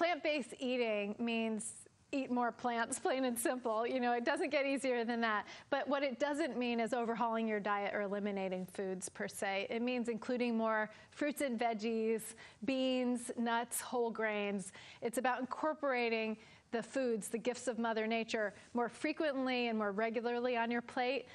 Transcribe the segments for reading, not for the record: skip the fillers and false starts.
plant-based eating means eat more plants, plain and simple. You know, it doesn't get easier than that. But what it doesn't mean is overhauling your diet or eliminating foods per se. It means including more fruits and veggies, beans, nuts, whole grains. It's about incorporating the foods, the gifts of Mother Nature, more frequently and more regularly on your plate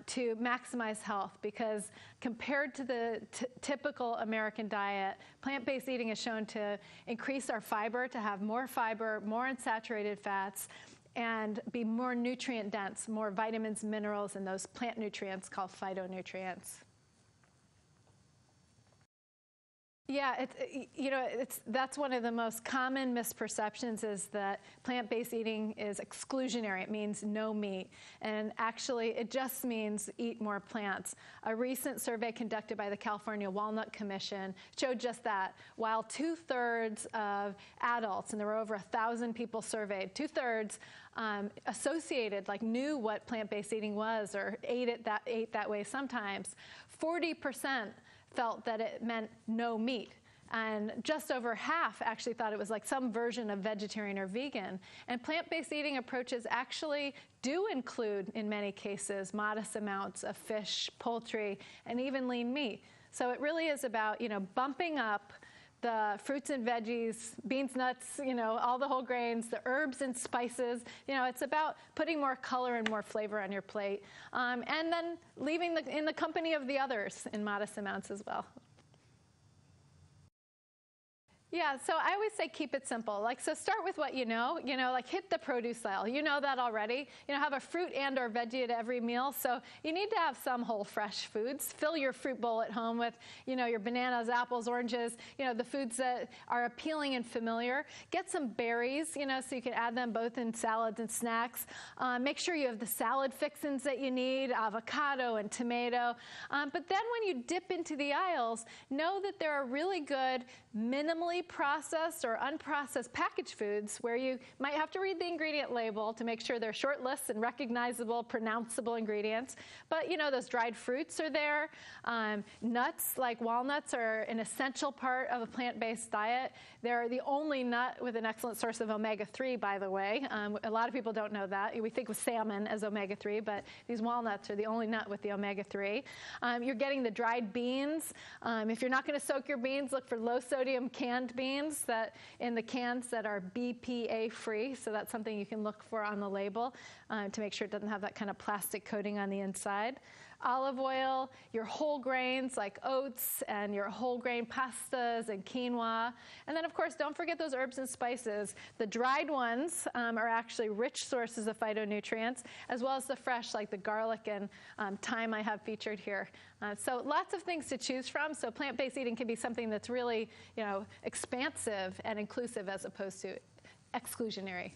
to maximize health. Because compared to the typical American diet, plant-based eating is shown to increase our fiber, to have more fiber, more unsaturated fats, and be more nutrient dense, more vitamins, minerals, and those plant nutrients called phytonutrients. Yeah, that's one of the most common misperceptions, is that plant-based eating is exclusionary. It means no meat. And actually, it just means eat more plants. A recent survey conducted by the California Walnut Commission showed just that. While 2/3 of adults, and there were over 1,000 people surveyed, 2/3 associated, like knew what plant-based eating was or ate that way sometimes, 40% felt that it meant no meat. And just over half actually thought it was like some version of vegetarian or vegan. And plant-based eating approaches actually do include, in many cases, modest amounts of fish, poultry, and even lean meat. So it really is about, you know, bumping up the fruits and veggies, beans, nuts, you know, all the whole grains, the herbs and spices. You know, it's about putting more color and more flavor on your plate. And then leaving in the company of the others in modest amounts as well. Yeah, so I always say keep it simple. Like, so start with what you know, like hit the produce aisle. You know that already. You know, have a fruit and or veggie at every meal. So you need to have some whole fresh foods. Fill your fruit bowl at home with, you know, your bananas, apples, oranges, you know, the foods that are appealing and familiar. Get some berries, you know, so you can add them both in salads and snacks. Make sure you have the salad fixins that you need, avocado and tomato. But then when you dip into the aisles, know that there are really good, minimally processed or unprocessed packaged foods where you might have to read the ingredient label to make sure they're short lists and recognizable, pronounceable ingredients. But, you know, those dried fruits are there. Nuts, like walnuts, are an essential part of a plant-based diet. They're the only nut with an excellent source of omega-3, by the way. A lot of people don't know that. We think of salmon as omega-3, but these walnuts are the only nut with the omega-3. You're getting the dried beans. If you're not going to soak your beans, look for low-sodium canned beans that in the cans that are BPA free. So that's something you can look for on the label to make sure it doesn't have that kind of plastic coating on the inside. Olive oil, your whole grains like oats, and your whole grain pastas and quinoa. And then, of course, don't forget those herbs and spices. The dried ones are actually rich sources of phytonutrients, as well as the fresh, like the garlic and thyme I have featured here. So lots of things to choose from. So plant-based eating can be something that's really, you know, expansive and inclusive as opposed to exclusionary.